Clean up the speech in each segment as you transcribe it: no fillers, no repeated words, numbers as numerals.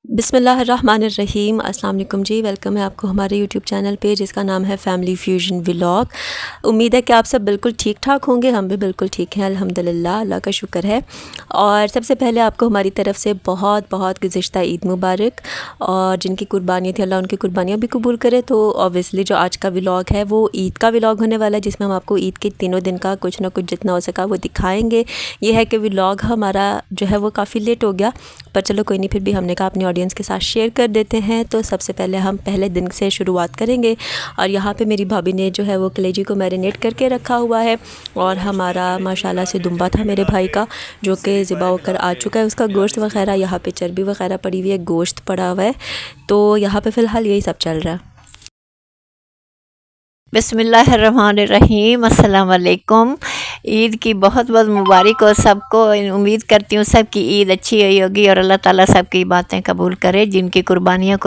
बिस्मिल्लाहिर्रहमानिर्रहीम। अस्सलाम वालेकुम जी। वेलकम है आपको हमारे यूट्यूब चैनल पे जिसका नाम है फैमिली फ्यूजन व्लॉग। उम्मीद है कि आप सब बिल्कुल ठीक ठाक होंगे। हम भी बिल्कुल ठीक हैं अल्हम्दुलिल्लाह, अल्लाह का शुक्र है। और सबसे पहले आपको हमारी तरफ से बहुत बहुत गुज़िश्ता ईद मुबारक। और जिनकी कुर्बानियाँ थी अल्लाह उनकी कुर्बानियाँ भी कबूल करे। तो ऑब्वियसली जो आज का व्लॉग है वो ईद का व्लॉग होने वाला है, जिसमें हम आपको ईद के तीनों दिन का कुछ ना कुछ जितना हो सका वो दिखाएँगे। ये है कि व्लॉग हमारा जो है वो काफ़ी लेट हो गया, पर चलो कोई नहीं, फिर भी हमने कहा अपनी ऑडियंस के साथ शेयर कर देते हैं। तो सबसे पहले हम पहले दिन से शुरुआत करेंगे। और यहाँ पे मेरी भाभी ने जो है वो कलेजी को मैरिनेट करके रखा हुआ है। और हमारा माशाल्लाह से दुम्बा था मेरे भाई का, जो कि ज़िबा होकर आ चुका है। उसका गोश्त वगैरह यहाँ पे चर्बी वगैरह पड़ी हुई है, गोश्त पड़ा हुआ है। तो यहाँ पे फ़िलहाल यही सब चल रहा है। बिस्मिल्लाहिर्रहमानिर्रहीम। अस्सलाम वालेकुम। ईद की बहुत बहुत मुबारक हो सबको। उम्मीद करती हूँ सबकी ईद अच्छी हुई होगी और अल्लाह ताला सबकी बातें कबूल करे, जिनकी कुर्बानियाँ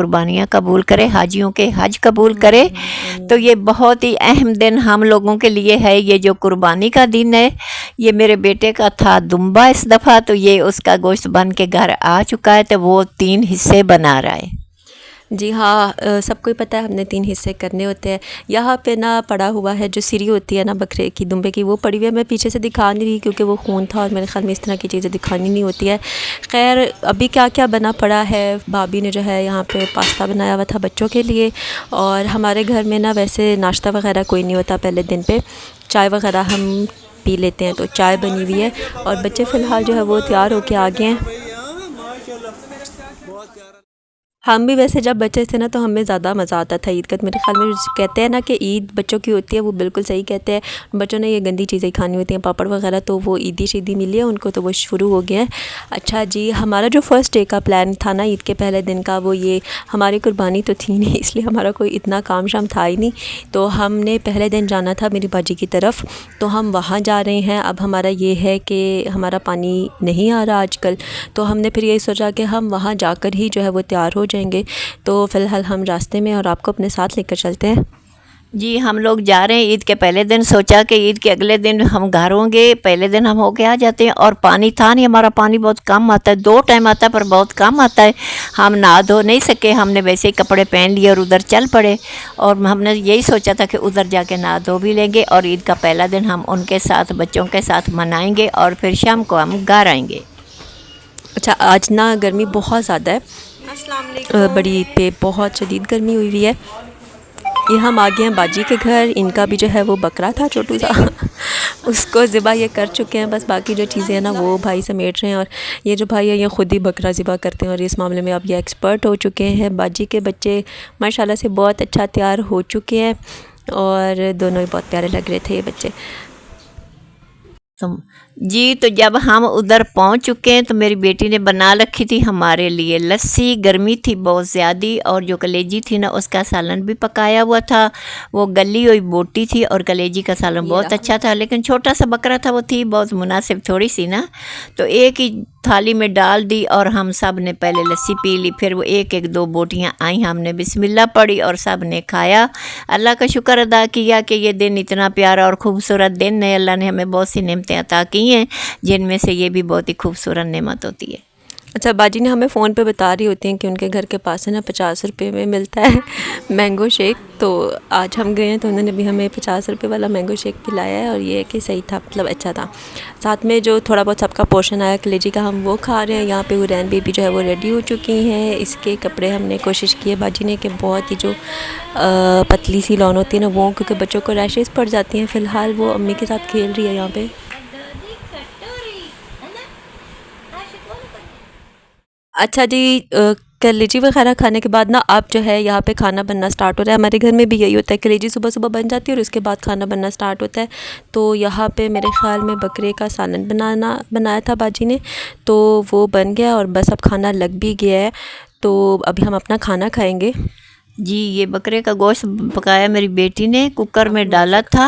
कबूल करे, हाजियों के हज कबूल करे। तो ये बहुत ही अहम दिन हम लोगों के लिए है। ये जो कुर्बानी का दिन है, ये मेरे बेटे का था दुम्बा इस दफ़ा, तो ये उसका गोश्त बन के घर आ चुका है। तो वो 3 हिस्से बना रहा है। जी हाँ, सबको ही पता है हमने 3 हिस्से करने होते हैं। यहाँ पे ना पड़ा हुआ है जो सिरी होती है ना बकरे की, दुम्बे की, वो पड़ी हुई है। मैं पीछे से दिखा नहीं रही क्योंकि वो खून था और मेरे ख्याल में इस तरह की चीज़ें दिखानी नहीं होती है। खैर, अभी क्या क्या बना पड़ा है, भाभी ने जो है यहाँ पे पास्ता बनाया हुआ था बच्चों के लिए। और हमारे घर में ना वैसे नाश्ता वगैरह कोई नहीं होता पहले दिन पे, चाय वगैरह हम पी लेते हैं। तो चाय बनी हुई है और बच्चे फ़िलहाल जो है वो तैयार होके आ गए हैं। हम भी वैसे जब बच्चे थे ना तो हमें ज़्यादा मज़ा आता था ईद का। तो मेरे ख्याल में कहते हैं ना कि ईद बच्चों की होती है, वो बिल्कुल सही कहते हैं। बच्चों ने ये गंदी चीज़ें खानी होती हैं, पापड़ वगैरह, तो वो ईदी शीदी मिली है उनको, तो वो शुरू हो गए हैं। अच्छा जी, हमारा जो फ़र्स्ट डे का प्लान था ना ईद के पहले दिन का, वो ये, हमारी कुर्बानी तो थी नहीं इसलिए हमारा कोई इतना काम शाम था ही नहीं। तो हमने पहले दिन जाना था मेरी बाजी की तरफ, तो हम वहाँ जा रहे हैं। अब हमारा ये है कि हमारा पानी नहीं आ रहा आजकल, तो हमने फिर यही सोचा कि हम वहाँ जाकर ही जो है वो तैयार हो जाएंगे। तो फ़िलहाल हम रास्ते में और आपको अपने साथ लेकर चलते हैं। जी, हम लोग जा रहे हैं ईद के पहले दिन। सोचा कि ईद के अगले दिन हम घर होंगे, पहले दिन हम होके आ जाते हैं। और पानी था नहीं, हमारा पानी बहुत कम आता है, 2 टाइम आता है पर बहुत कम आता है। हम नहा धो नहीं सके, हमने वैसे ही कपड़े पहन लिए और उधर चल पड़े। और हमने यही सोचा था कि उधर जाके नहा धो भी लेंगे और ईद का पहला दिन हम उनके साथ, बच्चों के साथ मनाएंगे और फिर शाम को हम घर आएंगे। अच्छा, आज ना गर्मी बहुत ज़्यादा है। बड़ी ईद पे बहुत शदीद गर्मी हुई हुई है। ये हम आ गए हैं बाजी के घर। इनका भी जो है वो बकरा था छोटू सा उसको ज़िबा ये कर चुके हैं, बस बाकी जो चीज़ें हैं ना वो भाई समेट रहे हैं। और ये जो भाई है ये ख़ुद ही बकरा ज़िबा करते हैं और इस मामले में अब ये एक्सपर्ट हो चुके हैं। बाजी के बच्चे माशाल्लाह से बहुत अच्छा तैयार हो चुके हैं और दोनों ही बहुत प्यारे लग रहे थे ये बच्चे। तो जी, तो जब हम उधर पहुंच चुके हैं तो मेरी बेटी ने बना रखी थी हमारे लिए लस्सी। गर्मी थी बहुत ज़्यादा, और जो कलेजी थी ना उसका सालन भी पकाया हुआ था। वो गली हुई बोटी थी और कलेजी का सालन बहुत अच्छा था, लेकिन छोटा सा बकरा था, वो थी बहुत मुनासिब थोड़ी सी ना। तो एक ही थाली में डाल दी और हम सब ने पहले लस्सी पी ली। फिर वो एक एक 2 बोटियाँ आई, हमने बिस्मिल्लाह पढ़ी और सब ने खाया। अल्लाह का शुक्र अदा किया कि ये दिन इतना प्यारा और ख़ूबसूरत दिन है। अल्लाह ने हमें बहुत सी नेमतें अता की हैं, जिनमें से ये भी बहुत ही खूबसूरत नेमत होती है। अच्छा, बाजी ने हमें फ़ोन पे बता रही होती हैं कि उनके घर के पास है ना 50 रुपये में मिलता है मैंगो शेक। तो आज हम गए हैं तो उन्होंने भी हमें 50 रुपये वाला मैंगो शेक पिलाया है और ये है कि सही था, मतलब अच्छा था। साथ में जो थोड़ा बहुत सबका पोर्शन आया कलेजी का, हम वो खा रहे हैं। यहाँ पे हुरैन बेबी जो है वो रेडी हो चुकी हैं। इसके कपड़े हमने कोशिश की है बाजी ने कि बहुत ही जो पतली सी लॉन होती है ना वो, क्योंकि बच्चों को रैशेज़ पड़ जाती हैं। फ़िलहाल वो अम्मी के साथ खेल रही है यहाँ पर। अच्छा जी, कलेजी वगैरह खाने के बाद ना अब जो है यहाँ पे खाना बनना स्टार्ट हो रहा है। हमारे घर में भी यही होता है, कलेजी सुबह सुबह बन जाती है और उसके बाद खाना बनना स्टार्ट होता है। तो यहाँ पे मेरे ख़्याल में बकरे का सालन बनाया था बाजी ने, तो वो बन गया और बस अब खाना लग भी गया है। तो अभी हम अपना खाना खाएँगे। जी, ये बकरे का गोश्त पकाया मेरी बेटी ने, कुकर में डाला था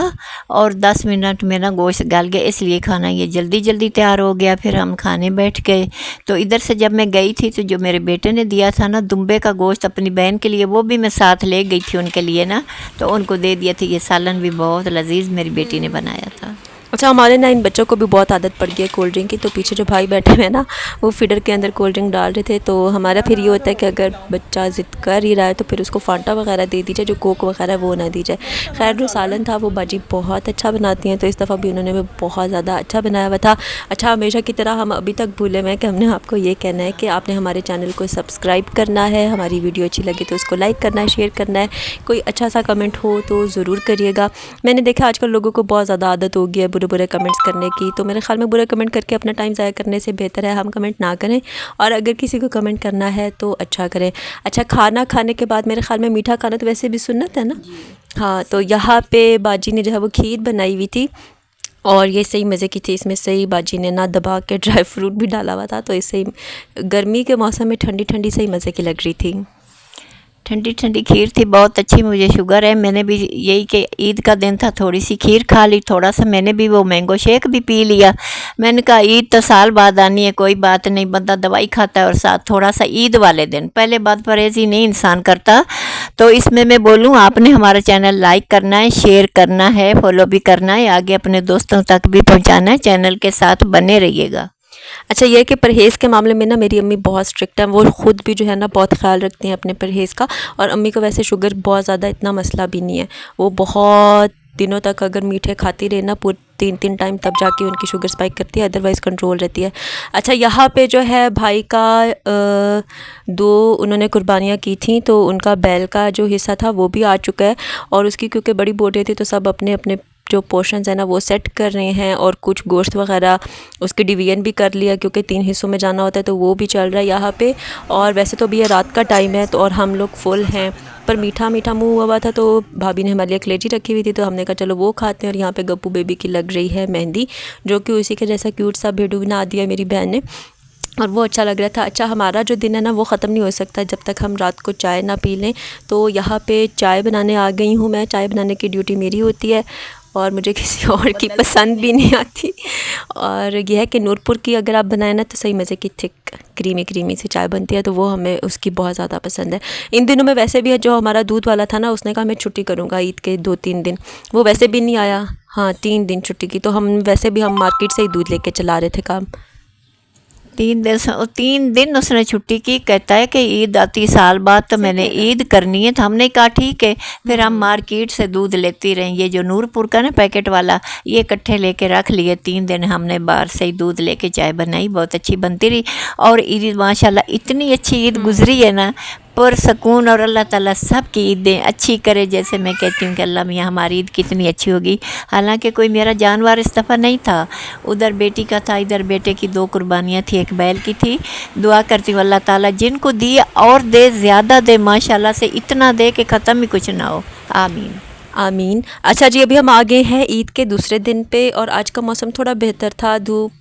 और 10 मिनट में ना गोश्त गल गया, इसलिए खाना ये जल्दी जल्दी तैयार हो गया। फिर हम खाने बैठ गए। तो इधर से जब मैं गई थी तो जो मेरे बेटे ने दिया था ना दुम्बे का गोश्त अपनी बहन के लिए, वो भी मैं साथ ले गई थी उनके लिए ना, तो उनको दे दिया था। ये सालन भी बहुत लजीज मेरी बेटी ने बनाया था। अच्छा, हमारे ना इन बच्चों को भी बहुत आदत पड़ गई है कोल्ड ड्रिंक की, तो पीछे जो भाई बैठे हुए हैं ना, वो फीडर के अंदर कोल्ड ड्रिंक डाल रहे थे। तो हमारा फिर ये होता है कि अगर बच्चा ज़िद कर ही रहा है तो फिर उसको फांटा वगैरह दे दीजिए, जो कोक वगैरह वो ना दी जाए। खैर, जो सालन था वो बाजी बहुत अच्छा बनाती हैं, तो इस दफ़ा भी उन्होंने भी बहुत ज़्यादा अच्छा बनाया हुआ था। अच्छा, हमेशा की तरह हम अभी तक भूले हुए हैं कि हमने आपको ये कहना है कि आपने हमारे चैनल को सब्सक्राइब करना है, हमारी वीडियो अच्छी लगे तो उसको लाइक करना है, शेयर करना है, कोई अच्छा सा कमेंट हो तो ज़रूर करिएगा। मैंने देखा आजकल लोगों को बहुत ज़्यादा आदत हो गई है बुरे बुरे कमेंट्स करने की, तो मेरे ख़्याल में बुरे कमेंट करके अपना टाइम ज़ाया करने से बेहतर है हम कमेंट ना करें, और अगर किसी को कमेंट करना है तो अच्छा करें। अच्छा, खाना खाने के बाद मेरे ख़्याल में मीठा खाना तो वैसे भी सुन्नत है ना। हाँ, तो यहाँ पे बाजी ने जो है वो खीर बनाई हुई थी, और ये सही मज़े की थी। इसमें सही बाजी ने ना दबा के ड्राई फ्रूट भी डाला हुआ था, तो इससे गर्मी के मौसम में ठंडी ठंडी सही मज़े की लग रही थी। ठंडी ठंडी खीर थी, बहुत अच्छी। मुझे शुगर है, मैंने भी यही कि ईद का दिन था, थोड़ी सी खीर खा ली, थोड़ा सा मैंने भी वो मैंगो शेक भी पी लिया। मैंने कहा ईद तो साल बाद आनी है, कोई बात नहीं, बंदा दवाई खाता है और साथ थोड़ा सा ईद वाले दिन, पहले बाद परहेज़ ही नहीं इंसान करता। तो इसमें मैं बोलूँ, आपने हमारा चैनल लाइक करना है, शेयर करना है, फॉलो भी करना है, आगे अपने दोस्तों तक भी पहुँचाना है। चैनल के साथ बने रहिएगा। अच्छा, ये है कि परहेज़ के मामले में ना मेरी अम्मी बहुत स्ट्रिक्ट हैं, वो ख़ुद भी जो है ना बहुत ख़्याल रखती हैं अपने परहेज़ का, और अम्मी को वैसे शुगर बहुत ज़्यादा इतना मसला भी नहीं है। वो बहुत दिनों तक अगर मीठे खाती रहे ना पूरे 3-3 टाइम, तब जाके उनकी शुगर स्पाइक करती है, अदरवाइज़ कंट्रोल रहती है। अच्छा, यहाँ पे जो है भाई का 2 उन्होंने कुर्बानियाँ की थी, तो उनका बैल का जो हिस्सा था वो भी आ चुका है, और उसकी क्योंकि बड़ी बोटियाँ थी तो सब अपने अपने जो पोर्शंस है ना वो सेट कर रहे हैं, और कुछ गोश्त वगैरह उसके डिवीजन भी कर लिया, क्योंकि 3 हिस्सों में जाना होता है, तो वो भी चल रहा है यहाँ पे। और वैसे तो अभी ये रात का टाइम है तो और हम लोग फुल हैं, पर मीठा मीठा मुँह हुआ था, तो भाभी ने हमारे लिए कलेजी रखी हुई थी, तो हमने कहा चलो वो खाते हैं। और यहाँ पे गप्पू बेबी की लग रही है मेहंदी, जो कि उसी के जैसा क्यूट सा भेड़ू बना दिया मेरी बहन ने, और वो अच्छा लग रहा था। अच्छा, हमारा जो दिन है ना वो ख़त्म नहीं हो सकता जब तक हम रात को चाय ना पी लें, तो यहाँ पे चाय बनाने आ गई हूँ मैं। चाय बनाने की ड्यूटी मेरी होती है, और मुझे किसी और की पसंद भी नहीं आती। और यह है कि नूरपुर की अगर आप बनाए ना तो सही मज़े की थिक क्रीमी क्रीमी सी चाय बनती है, तो वो हमें उसकी बहुत ज़्यादा पसंद है। इन दिनों में वैसे भी है, जो हमारा दूध वाला था ना उसने कहा मैं छुट्टी करूँगा ईद के 2-3 दिन, वो वैसे भी नहीं आया। हाँ, 3 दिन छुट्टी की, तो हम वैसे भी हम मार्केट से ही दूध लेके चला रहे थे काम। 3 दिन उसने छुट्टी की, कहता है कि ईद आती साल बाद, तो मैंने ईद करनी है, तो हमने कहा ठीक है। फिर हम मार्केट से दूध लेती रही, ये जो नूरपुर का ना पैकेट वाला, ये इकट्ठे लेके रख लिए। 3 दिन हमने बाहर से ही दूध लेके चाय बनाई, बहुत अच्छी बनती रही। और ईद माशाल्लाह इतनी अच्छी ईद गुजरी है ना, पुरसकून, और अल्लाह ताला सब की ईदें अच्छी करे। जैसे मैं कहती हूँ कि अल्लाह मियाँ हमारी ईद कितनी अच्छी होगी। हालांकि कोई मेरा जानवर इस दफ़ा नहीं था, उधर बेटी का था, इधर बेटे की 2 कुर्बानियाँ थी, एक बैल की थी। दुआ करती हूँ अल्लाह ताला जिनको दिए और दे, ज़्यादा दे, माशाल्लाह से इतना दे कि ख़त्म ही कुछ ना हो। आमीन आमीन। अच्छा जी, अभी हम आ गए हैं ईद के दूसरे दिन पे, और आज का मौसम थोड़ा बेहतर था, धूप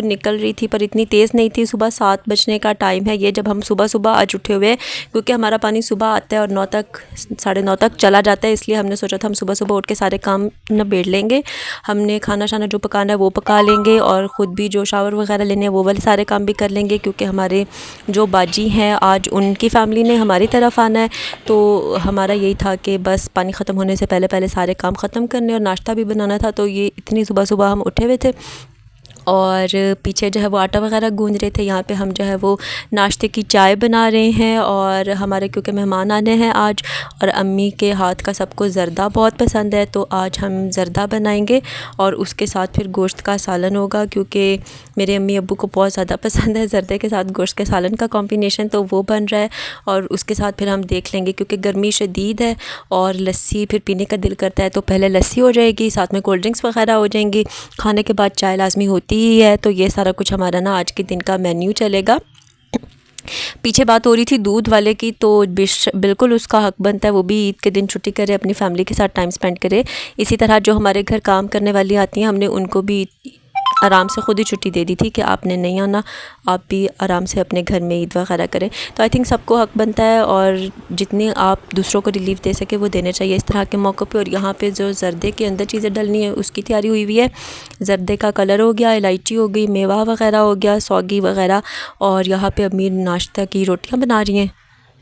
निकल रही थी पर इतनी तेज़ नहीं थी। सुबह 7 बजने का टाइम है ये, जब हम सुबह सुबह आज उठे हुए हैं, क्योंकि हमारा पानी सुबह आता है और 9 तक 9:30 तक चला जाता है, इसलिए हमने सोचा था हम सुबह सुबह उठ के सारे काम निबेड़ लेंगे। हमने खाना शाना जो पकाना है वो पका लेंगे, और ख़ुद भी जो शावर वगैरह लेने हैं वो वाले सारे काम भी कर लेंगे, क्योंकि हमारे जो बाजी हैं आज उनकी फ़ैमिली ने हमारी तरफ आना है। तो हमारा यही था कि बस पानी ख़त्म होने से पहले पहले सारे काम ख़त्म करने, और नाश्ता भी बनाना था। तो ये इतनी सुबह सुबह हम उठे हुए थे, और पीछे जो है वो आटा वगैरह गूंद रहे थे। यहाँ पे हम जो है वो नाश्ते की चाय बना रहे हैं, और हमारे क्योंकि मेहमान आने हैं आज, और अम्मी के हाथ का सबको ज़र्दा बहुत पसंद है, तो आज हम ज़र्दा बनाएंगे, और उसके साथ फिर गोश्त का सालन होगा, क्योंकि मेरे अम्मी अब्बू को बहुत ज़्यादा पसंद है ज़र्दे के साथ गोश्त के सालन का कॉम्बिनेशन, तो वो बन रहा है। और उसके साथ फिर हम देख लेंगे, क्योंकि गर्मी शदीद है और लस्सी फिर पीने का दिल करता है, तो पहले लस्सी हो जाएगी, साथ में कोल्ड ड्रिंक्स वगैरह हो जाएंगी, खाने के बाद चाय लाजमी होती ही है। तो ये सारा कुछ हमारा ना आज के दिन का मेन्यू चलेगा। पीछे बात हो रही थी दूध वाले की, तो बिल्कुल उसका हक बनता है वो भी ईद के दिन छुट्टी करे, अपनी फैमिली के साथ टाइम स्पेंड करे। इसी तरह जो हमारे घर काम करने वाली आती हैं, हमने उनको भी आराम से ख़ुद ही छुट्टी दे दी थी कि आपने नहीं आना, आप भी आराम से अपने घर में ईद वगैरह करें। तो आई थिंक सबको हक बनता है, और जितनी आप दूसरों को रिलीफ दे सके वो देने चाहिए इस तरह के मौक़ों पे। और यहाँ पे जो ज़र्दे के अंदर चीज़ें डलनी है उसकी तैयारी हुई हुई है। ज़र्दे का कलर हो गया, इलायची हो गई, मेवा वगैरह हो गया, सौगी वगैरह, और यहाँ पे अम्मी नाश्ता की रोटियाँ बना रही हैं।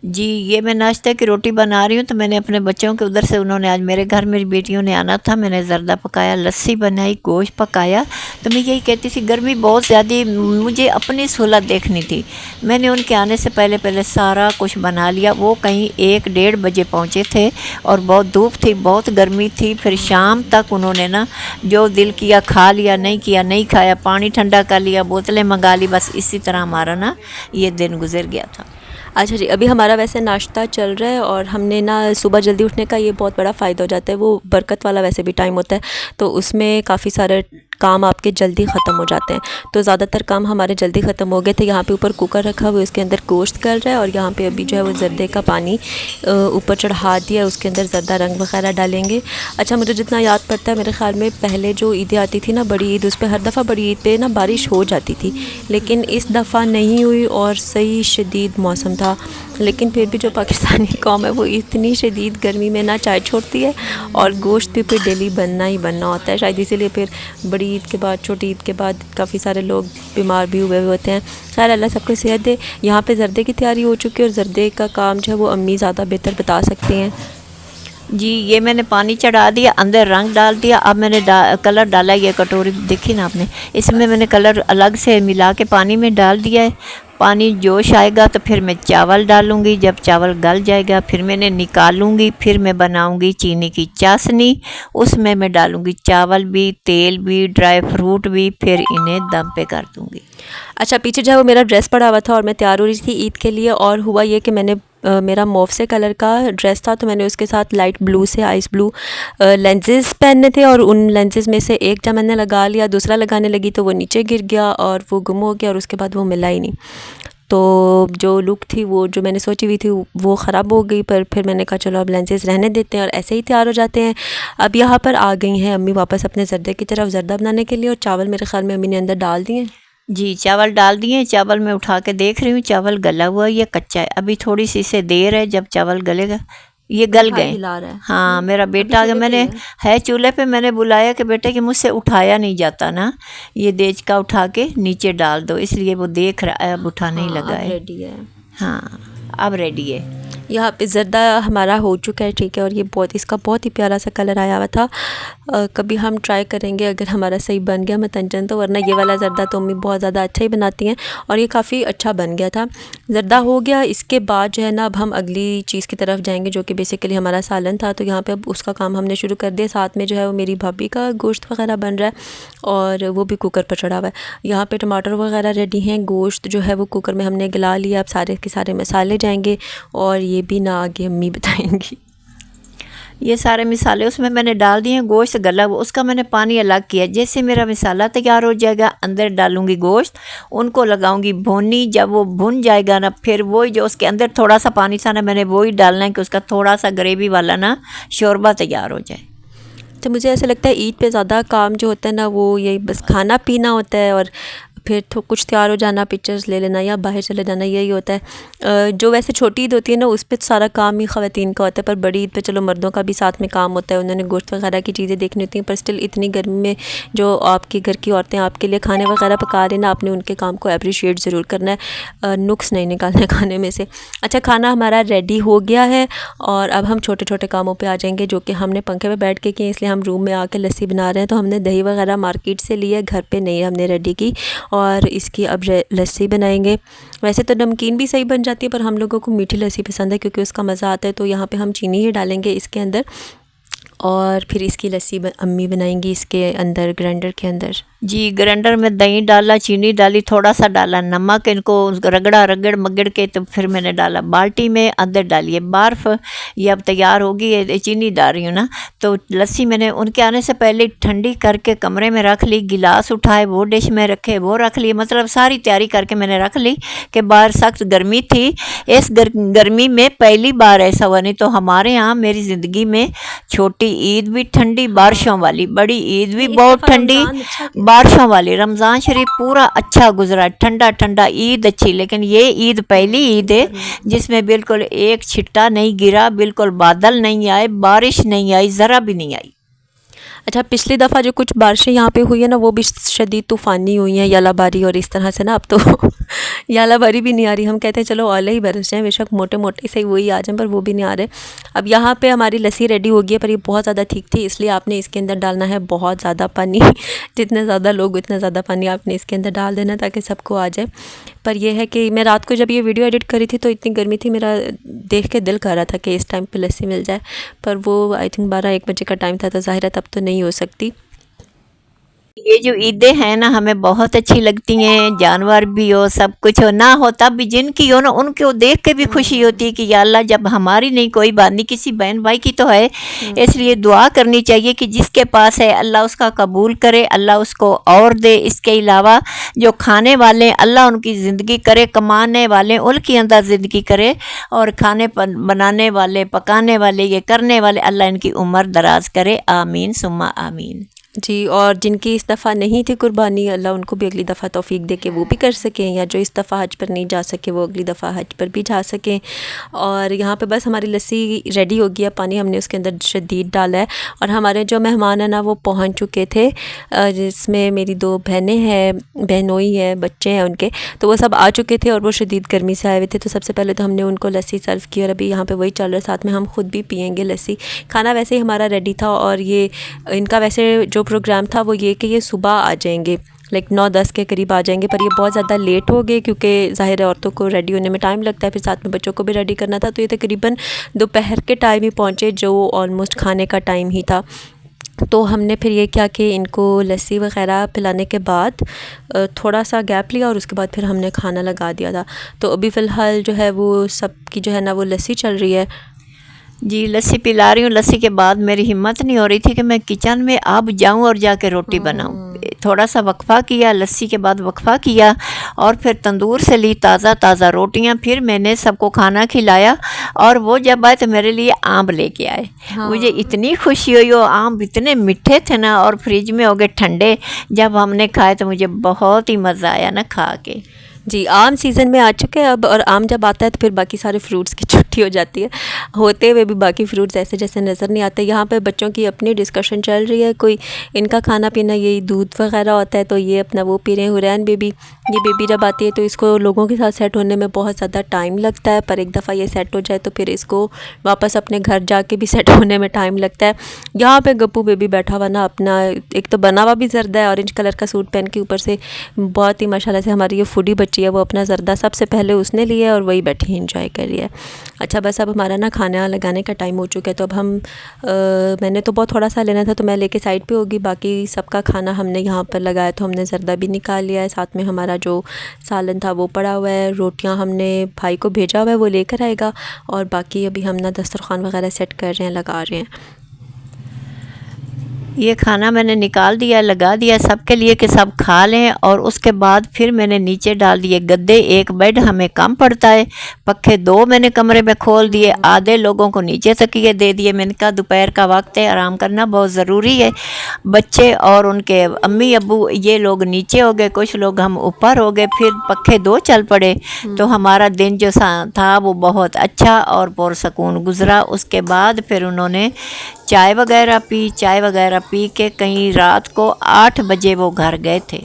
जी, ये मैं नाश्ते की रोटी बना रही हूँ, तो मैंने अपने बच्चों के उधर से, उन्होंने आज मेरे घर मेरी बेटियों ने आना था, मैंने ज़र्दा पकाया, लस्सी बनाई, गोश्त पकाया। तो मैं यही कहती थी गर्मी बहुत ज़्यादा, मुझे अपनी सहूलत देखनी थी। मैंने उनके आने से पहले पहले सारा कुछ बना लिया। वो कहीं 1-1:30 बजे पहुँचे थे और बहुत धूप थी, बहुत गर्मी थी। फिर शाम तक उन्होंने ना जो दिल किया खा लिया, नहीं किया नहीं खाया, पानी ठंडा कर लिया, बोतलें मंगा ली, बस इसी तरह हमारा ना ये दिन गुजर गया था। अच्छा जी, अभी हमारा वैसे नाश्ता चल रहा है और हमने ना सुबह जल्दी उठने का ये बहुत बड़ा फ़ायदा हो जाता है। वो बरकत वाला वैसे भी टाइम होता है, तो उसमें काफ़ी सारे काम आपके जल्दी ख़त्म हो जाते हैं। तो ज़्यादातर काम हमारे जल्दी ख़त्म हो गए थे। यहाँ पे ऊपर कुकर रखा हुआ है, उसके अंदर गोश्त कर रहा है और यहाँ पे अभी जो है वो ज़र्दे का पानी ऊपर चढ़ा दिया, उसके अंदर ज़र्दा रंग वगैरह डालेंगे। अच्छा, मुझे जितना याद पड़ता है, मेरे ख़्याल में पहले जो ईदें आती थी ना, बड़ी ईद, उस पर हर दफ़ा बड़ी ईद पे ना बारिश हो जाती थी, लेकिन इस दफ़ा नहीं हुई और सही शदीद मौसम था। लेकिन फिर भी जो पाकिस्तानी कौम है वो इतनी शदीद गर्मी में ना चाय छोड़ती है और गोश्त भी फिर डेली बनना ही बनना होता है। शायद इसीलिए फिर बड़ी ईद के बाद, छोटी ईद के बाद काफ़ी सारे लोग बीमार भी हुए होते हैं। खैर, अल्लाह सबको सेहत दे। यहाँ पे ज़र्दे की तैयारी हो चुकी है और ज़र्दे का काम जो है वो अम्मी ज़्यादा बेहतर बता सकती हैं। जी, ये मैंने पानी चढ़ा दिया, अंदर रंग डाल दिया। अब मैंने कलर डाला, ये कटोरी देखी ना आपने, इसमें मैंने कलर अलग से मिला के पानी में डाल दिया है। पानी जोश आएगा तो फिर मैं चावल डालूँगी, जब चावल गल जाएगा फिर मैंने निकालूँगी, फिर मैं बनाऊँगी चीनी की चाशनी। उसमें मैं डालूँगी चावल भी, तेल भी, ड्राई फ्रूट भी, फिर इन्हें दम पे कर दूँगी। अच्छा, पीछे जो है वो मेरा ड्रेस पड़ा हुआ था और मैं तैयार हो रही थी ईद के लिए, और हुआ ये कि मैंने मेरा मौव से कलर का ड्रेस था, तो मैंने उसके साथ लाइट ब्लू से आइस ब्लू लेंसेज़ पहनने थे और उन लेंसेज़ में से एक जब मैंने लगा लिया, दूसरा लगाने लगी तो वो नीचे गिर गया और वो गुम हो गया और उसके बाद वो मिला ही नहीं। तो जो लुक थी, वो जो मैंने सोची हुई थी, वो ख़राब हो गई। पर फिर मैंने कहा चलो अब लेंसेज़ रहने देते हैं और ऐसे ही तैयार हो जाते हैं। अब यहाँ पर आ गई हैं अम्मी वापस अपने ज़र्दे की तरफ, ज़र्दा बनाने के लिए, और चावल मेरे ख़्याल में अम्मी ने अंदर डाल दिए। जी, चावल डाल दिए। चावल मैं उठा के देख रही हूँ, चावल गला हुआ या कच्चा है। अभी थोड़ी सी से देर है, जब चावल गलेगा ये गल गए। हिला रहा है। हाँ, मेरा बेटा आ गया, चूल्हे पे मैंने ही है चूल्हे पे, मैंने बुलाया कि बेटे कि मुझसे उठाया नहीं जाता ना, ये देच का उठा के नीचे डाल दो, इसलिए वो देख रहा है, अब उठाने ही लगा अब है। रेडी है। हाँ, अब रेडी है। यहाँ पे ज़र्दा हमारा हो चुका है, ठीक है, और ये इसका बहुत ही प्यारा सा कलर आया हुआ था। कभी हम ट्राई करेंगे अगर हमारा सही बन गया मतंजन तो, वरना ये वाला ज़र्दा तो अम्मी बहुत ज़्यादा अच्छा ही बनाती हैं और ये काफ़ी अच्छा बन गया था। ज़र्दा हो गया, इसके बाद जो है ना अब हम अगली चीज़ की तरफ जाएंगे जो कि बेसिकली हमारा सालन था। तो यहाँ पे अब उसका काम हमने शुरू कर दिया। साथ में जो है वो मेरी भाभी का गोश्त वगैरह बन रहा है और वो भी कुकर पर चढ़ा हुआ है। यहाँ पे टमाटर वगैरह रेडी हैं, गोश्त जो है वो कुकर में हमने गला लिया। अब सारे के सारे मसाले जाएंगे और ये भी ना आगे अम्मी बताएंगी। ये सारे मिसाले उसमें मैंने डाल दिए। गोश्त गला हुआ, उसका मैंने पानी अलग किया। जैसे मेरा मिसाला तैयार हो जाएगा, अंदर डालूंगी गोश्त, उनको लगाऊंगी भुनी। जब वो भुन जाएगा ना, फिर वही जो उसके अंदर थोड़ा सा पानी सा ना, मैंने वही डालना है कि उसका थोड़ा सा ग्रेवी वाला ना शोरबा तैयार हो जाए। तो मुझे ऐसा लगता है ईद पे ज़्यादा काम जो होता है ना वो यही बस खाना पीना होता है और फिर तो कुछ तैयार हो जाना, पिक्चर्स ले लेना या बाहर चले जाना, यही होता है। जो वैसे छोटी ईद होती है ना उस पर सारा काम ही ख़वातीन का होता है, पर बड़ी ईद पे चलो मर्दों का भी साथ में काम होता है, उन्होंने गोश्त वगैरह की चीज़ें देखनी होती हैं। पर स्टिल इतनी गर्मी में जो आपके घर की औरतें आपके लिए खाने वगैरह पका रही ना, आपने उनके काम को अप्रिशिएट ज़रूर करना है, नुक्स नहीं निकालना है खाने में से। अच्छा, खाना हमारा रेडी हो गया है और अब हम छोटे छोटे कामों पे आ जाएंगे जो कि हमने पंखे पे बैठ के किए, इसलिए हम रूम में आके लस्सी बना रहे हैं। तो हमने दही वगैरह मार्केट से लिया, घर पे नहीं हमने रेडी की और इसकी अब लस्सी बनाएंगे। वैसे तो नमकीन भी सही बन जाती है पर हम लोगों को मीठी लस्सी पसंद है क्योंकि उसका मज़ा आता है। तो यहाँ पे हम चीनी ही डालेंगे इसके अंदर और फिर इसकी लस्सी अम्मी बनाएंगी इसके अंदर, ग्राइंडर के अंदर। जी, ग्राइंडर में दही डाला, चीनी डाली, थोड़ा सा डाला नमक, इनको रगड़ मगड़ के तो फिर मैंने डाला बाल्टी में, अंदर डालिए बर्फ़। ये अब तैयार होगी, ये चीनी डाल रही हूँ ना। तो लस्सी मैंने उनके आने से पहले ठंडी करके कमरे में रख ली, गिलास उठाए वो डिश में रखे, वो रख लिए, मतलब सारी तैयारी करके मैंने रख ली कि बाहर सख्त गर्मी थी। इस गर्मी में पहली बार ऐसा हुआ, नहीं तो हमारे यहाँ मेरी ज़िंदगी में छोटी ईद भी ठंडी, बारिशों वाली, बड़ी ईद भी बहुत ठंडी, बारिशों वाली। रमज़ान शरीफ पूरा अच्छा गुजरा, ठंडा ठंडा, ईद अच्छी। लेकिन ये ईद पहली ईद है जिसमें बिल्कुल एक छिट्टा नहीं गिरा, बिल्कुल बादल नहीं आए, बारिश नहीं आई, ज़रा भी नहीं आई। अच्छा, पिछली दफ़ा जो कुछ बारिशें यहाँ पे हुई है ना, वो भी शदीद तूफ़ानी हुई हैं, यालाबारी और इस तरह से ना। अब तो यालाबारी भी नहीं आ रही। हम कहते हैं चलो ओले ही बरस जाएँ, बेशक मोटे मोटे से वही आ जाएँ, पर वो भी नहीं आ रहे। अब यहाँ पे हमारी लस्सी रेडी हो गई है, पर ये बहुत ज़्यादा ठीक थी, इसलिए आपने इसके अंदर डालना है बहुत ज़्यादा पानी। जितने ज़्यादा लोग उतना ज़्यादा पानी आपने इसके अंदर डाल देना, ताकि सबको आ जाए। पर यह है कि मैं रात को जब ये वीडियो एडिट करी थी तो इतनी गर्मी थी, मेरा देख के दिल कर रहा था कि इस टाइम पे लस्सी मिल जाए, पर वो आई थिंक 12-1 बजे का टाइम था, तो ज़ाहिर है तब तो नहीं हो सकती। ये जो ईदें हैं ना हमें बहुत अच्छी लगती हैं, जानवर भी हो सब कुछ हो ना हो तब भी जिनकी हो ना उनको देख के भी खुशी होती है कि या अल्लाह जब हमारी नहीं कोई बात नहीं किसी बहन भाई की तो है। इसलिए दुआ करनी चाहिए कि जिसके पास है अल्लाह उसका कबूल करे, अल्लाह उसको और दे। इसके अलावा जो खाने वाले अल्लाह उनकी ज़िंदगी करे, कमाने वाले उनकी अंदर ज़िंदगी करे, और खाने बनाने वाले पकाने वाले ये करने वाले अल्लाह इनकी उम्र दराज करे। आमीन सुम्मा आमीन। जी, और जिनकी इस दफ़ा नहीं थी कुर्बानी, अल्लाह उनको भी अगली दफ़ा तौफीक दे के वो भी कर सकें, या जो इस दफ़ा हज पर नहीं जा सके वो अगली दफ़ा हज पर भी जा सकें। और यहाँ पे बस हमारी लस्सी रेडी हो गई है, पानी हमने उसके अंदर शदीद डाला है, और हमारे जो मेहमान हैं ना वो पहुँच चुके थे, जिसमें मेरी 2 बहनें हैं, बहनोई हैं, बच्चे हैं उनके, तो वो सब आ चुके थे और वो शदीद गर्मी से आए हुए थे। तो सबसे पहले तो हमने उनको लस्सी सर्व की, और अभी यहाँ पर वही चल रहा है, साथ में हम ख़ुद भी पियेंगे लस्सी। खाना वैसे ही हमारा रेडी था, और ये इनका वैसे जो प्रोग्राम था वो ये कि ये सुबह आ जाएंगे, लाइक 9-10 के करीब आ जाएंगे, पर ये बहुत ज़्यादा लेट हो गए, क्योंकि ज़ाहिर है औरतों को रेडी होने में टाइम लगता है, फिर साथ में बच्चों को भी रेडी करना था, तो ये तकरीबन दोपहर के टाइम ही पहुँचे, जो ऑलमोस्ट खाने का टाइम ही था। तो हमने फिर ये किया कि इनको लस्सी वग़ैरह पिलाने के बाद थोड़ा सा गैप लिया, और उसके बाद फिर हमने खाना लगा दिया था। तो अभी फ़िलहाल जो है वो सबकी जो है ना वो लस्सी चल रही है। जी लस्सी पिला रही हूँ। लस्सी के बाद मेरी हिम्मत नहीं हो रही थी कि मैं किचन में अब जाऊँ और जाके रोटी बनाऊँ। थोड़ा सा वक्फ़ा किया, लस्सी के बाद वक्फ़ा किया, और फिर तंदूर से ली ताज़ा ताज़ा रोटियाँ। फिर मैंने सबको खाना खिलाया, और वो जब आए तो मेरे लिए आम लेके आए। मुझे इतनी खुशी हुई, वो आम इतने मीठे थे ना, और फ्रिज में हो गए ठंडे। जब हमने खाए तो मुझे बहुत ही मज़ा आया ना खा के। जी, आम सीज़न में आ चुके हैं अब, और आम जब आता है तो फिर बाकी सारे फ्रूट्स की छुट्टी हो जाती है। होते हुए भी बाकी फ्रूट्स ऐसे जैसे नज़र नहीं आते। यहाँ पे बच्चों की अपनी डिस्कशन चल रही है, कोई इनका खाना पीना यही दूध वगैरह होता है, तो ये अपना वो पी रहे हैं। हुरैन बेबी, ये बेबी जब आती है तो इसको लोगों के साथ सेट होने में बहुत ज़्यादा टाइम लगता है, पर एक दफ़ा ये सेट हो जाए तो फिर इसको वापस अपने घर जाके भी सेट होने में टाइम लगता है। यहाँ पे गप्पू बेबी बैठा हुआ ना, अपना एक तो बना हुआ भी जर्दा है, ऑरेंज कलर का सूट पहन के, ऊपर से बहुत ही माशाल्लाह से हमारी ये फूडी बच्ची है, वो अपना ज़र्दा सबसे पहले उसने लिया और वही बैठी इंजॉय कर रही है। अच्छा, बस अब हमारा ना खाना लगाने का टाइम हो चुका है, तो अब हम मैंने तो बहुत थोड़ा सा लेना था, तो मैं लेके साइड पे होगी। बाकी सबका खाना हमने यहाँ पर लगाया, तो हमने ज़र्दा भी निकाल लिया है, साथ में हमारा जो सालन था वो पड़ा हुआ है। रोटियाँ हमने भाई को भेजा हुआ है, वो लेकर आएगा, और बाकी अभी हम ना दस्तरखान वगैरह सेट कर रहे हैं, लगा रहे हैं। ये खाना मैंने निकाल दिया, लगा दिया सबके लिए कि सब खा लें, और उसके बाद फिर मैंने नीचे डाल दिए गद्दे। एक बेड हमें कम पड़ता है, पक्खे 2 मैंने कमरे में खोल दिए, आधे लोगों को नीचे तकिए दे दिए। मैंने कहा दोपहर का वक्त है, आराम करना बहुत ज़रूरी है। बच्चे और उनके अम्मी अब्बू ये लोग नीचे हो गए, कुछ लोग हम ऊपर हो गए, फिर पक्खे 2 चल पड़े। तो हमारा दिन जो था वो बहुत अच्छा और पुरसकून गुज़रा। उसके बाद फिर उन्होंने चाय वगैरह पी के कहीं रात को 8 बजे वो घर गए थे।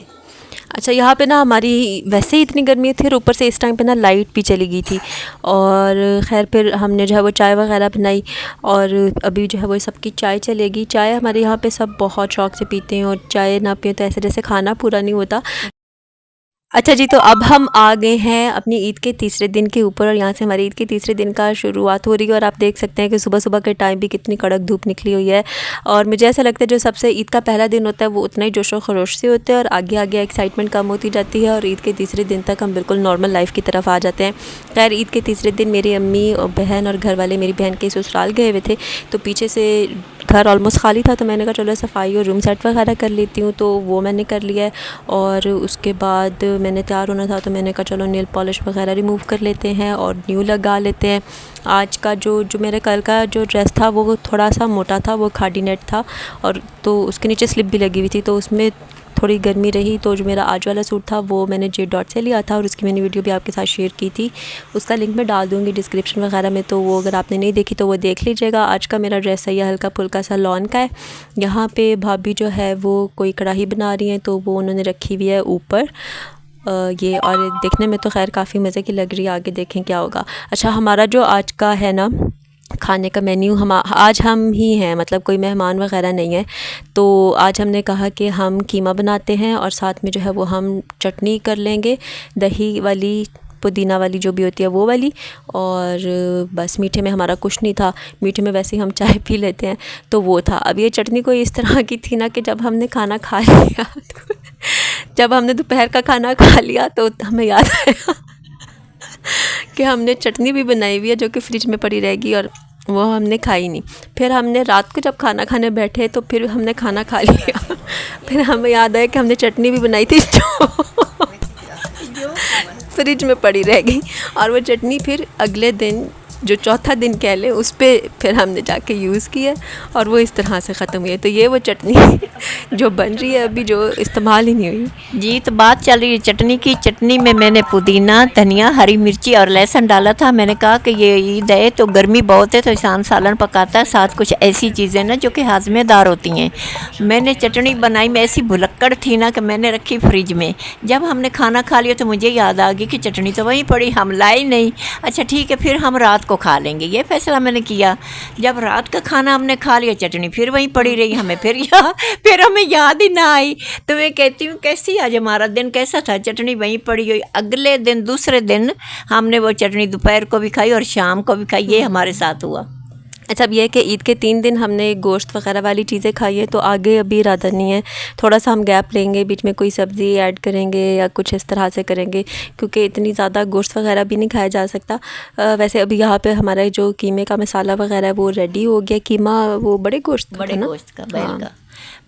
अच्छा, यहाँ पे ना हमारी वैसे ही इतनी गर्मी थी, और ऊपर से इस टाइम पे ना लाइट भी चली गई थी, और खैर फिर हमने जो है वो चाय वगैरह बनाई, और अभी जो है वो सबकी चाय चलेगी। चाय हमारे यहाँ पे सब बहुत शौक़ से पीते हैं, और चाय ना पिए तो ऐसे जैसे खाना पूरा नहीं होता। अच्छा जी, तो अब हम आ गए हैं अपनी ईद के तीसरे दिन के ऊपर, और यहाँ से हमारी ईद के तीसरे दिन का शुरुआत हो रही है। और आप देख सकते हैं कि सुबह सुबह के टाइम भी कितनी कड़क धूप निकली हुई है, और मुझे ऐसा लगता है जो सबसे ईद का पहला दिन होता है वो उतना ही जोशो खरोश से होता है, और आगे आगे एक्साइटमेंट कम होती जाती है, और ईद के तीसरे दिन तक हम बिल्कुल नॉर्मल लाइफ की तरफ आ जाते हैं। खैर, ईद के तीसरे दिन मेरी अम्मी और बहन और घर वाले मेरी बहन के ससुराल गए हुए थे, तो पीछे से घर ऑलमोस्ट खाली था, तो मैंने कहा चलो सफाई और रूम सेट वगैरह कर लेती हूँ, तो वो मैंने कर लिया है। और उसके बाद मैंने तैयार होना था, तो मैंने कहा चलो नेल पॉलिश वगैरह रिमूव कर लेते हैं और न्यू लगा लेते हैं। आज का जो मेरे कल का जो ड्रेस था वो थोड़ा सा मोटा था, वो खादी नेट था, और तो उसके नीचे स्लिप भी लगी हुई थी, तो उसमें थोड़ी गर्मी रही तो जो मेरा आज वाला सूट था वो मैंने जे डॉट से लिया था और उसकी मैंने वीडियो भी आपके साथ शेयर की थी, उसका लिंक मैं डाल दूँगी डिस्क्रिप्शन वगैरह में, तो वो अगर आपने नहीं देखी तो वो देख लीजिएगा। आज का मेरा ड्रेस है यह हल्का फुल्का सा लॉन का है। यहाँ पे भाभी जो है वो कोई कढ़ाई बना रही हैं तो वो उन्होंने रखी हुई है ऊपर ये, और देखने में तो खैर काफ़ी मज़े की लग रही है, आगे देखें क्या होगा। अच्छा, हमारा जो आज का है ना खाने का मेन्यू, आज हम ही हैं, मतलब कोई मेहमान वगैरह नहीं है, तो आज हमने कहा कि हम कीमा बनाते हैं और साथ में जो है वो हम चटनी कर लेंगे, दही वाली पुदीना वाली जो भी होती है वो वाली, और बस मीठे में हमारा कुछ नहीं था। मीठे में वैसे ही हम चाय पी लेते हैं तो वो था। अब ये चटनी कोई इस तरह की थी ना कि जब हमने खाना खा लिया जब हमने दोपहर का खाना खा लिया तो हमें याद आया कि हमने चटनी भी बनाई हुई है जो कि फ्रिज में पड़ी रहेगी और वो हमने खाई नहीं। फिर हमने रात को जब खाना खाने बैठे तो फिर हमने खाना खा लिया फिर हमें याद आया कि हमने चटनी भी बनाई थी जो फ्रिज में पड़ी रह गई, और वो चटनी फिर अगले दिन जो चौथा दिन कह लें उस पर फिर हमने जाके यूज़ किया और वो इस तरह से ख़त्म हुई है। तो ये वो चटनी जो बन रही है अभी, जो इस्तेमाल ही नहीं हुई। जी, तो बात चल रही है चटनी की। चटनी में मैंने पुदीना, धनिया, हरी मिर्ची और लहसुन डाला था। मैंने कहा कि ये ईद है तो गर्मी बहुत है तो इंसान सालन पकाता है, साथ कुछ ऐसी चीज़ें ना जो कि हाजमेदार होती हैं। मैंने चटनी बनाई में ऐसी भुलक्कड़ थी ना कि मैंने रखी फ्रिज में। जब हमने खाना खा लिया तो मुझे याद आ गई कि चटनी तो वहीं पड़ी, हम लाई नहीं। अच्छा ठीक है, फिर हम रात को खा लेंगे, ये फैसला मैंने किया। जब रात का खाना हमने खा लिया चटनी फिर वहीं पड़ी रही, हमें फिर हमें याद ही ना आई। तो मैं कहती हूँ कैसी आज हमारा दिन कैसा था, चटनी वहीं पड़ी हुई। अगले दिन दूसरे दिन हमने वो चटनी दोपहर को भी खाई और शाम को भी खाई, ये हमारे साथ हुआ। अच्छा, अब यह है कि ईद के 3 दिन हमने गोश्त वगैरह वाली चीज़ें खाई है, तो आगे अभी इरादा नहीं है, थोड़ा सा हम गैप लेंगे, बीच में कोई सब्ज़ी ऐड करेंगे या कुछ इस तरह से करेंगे, क्योंकि इतनी ज़्यादा गोश्त वगैरह भी नहीं खाया जा सकता। वैसे अभी यहाँ पे हमारा जो कीमे का मसाला वगैरह है वो रेडी हो गया। कीमा वो बड़े गोश्त का,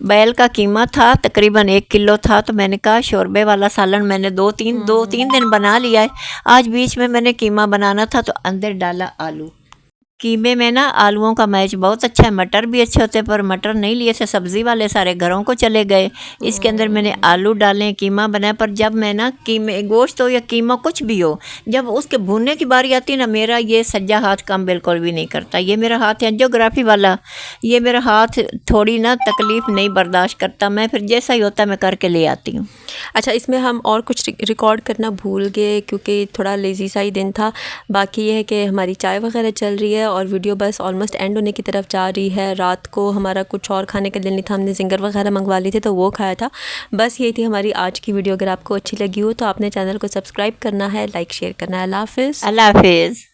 बैल का कीमा था, तकरीबन 1 किलो था। तो मैंने कहा शोरबे वाला सालन मैंने दो तीन दिन बना लिया है। आज बीच में मैंने कीमा बनाना था तो अंदर डाला आलू। कीमे में ना आलूओं का मैच बहुत अच्छा है, मटर भी अच्छे होते हैं, पर मटर नहीं लिए थे, सब्ज़ी वाले सारे घरों को चले गए। इसके अंदर मैंने आलू डालें, कीमा बनाया। पर जब मैं ना कीमे गोश्त हो या कीमा कुछ भी हो, जब उसके भूनने की बारी आती है ना, मेरा ये सज्जा हाथ काम बिल्कुल भी नहीं करता। ये मेरा हाथ है एंजियोग्राफी वाला, ये मेरा हाथ थोड़ी ना तकलीफ़ नहीं बर्दाश्त करता। मैं फिर जैसा ही होता मैं करके ले आती हूँ। अच्छा, इसमें हम और कुछ रिकॉर्ड करना भूल गए क्योंकि थोड़ा लेज़ी सा ही दिन था। बाकी ये है कि हमारी चाय वगैरह चल रही है और वीडियो बस ऑलमोस्ट एंड होने की तरफ जा रही है। रात को हमारा कुछ और खाने का दिल नहीं था, हमने जिंगर वगैरह मंगवा ली थी तो वो खाया था। बस यही थी हमारी आज की वीडियो। अगर आपको अच्छी लगी हो तो आपने चैनल को सब्सक्राइब करना है, लाइक शेयर करना है। अल्लाह हाफ़िज़। अल्लाह हाफ़िज़।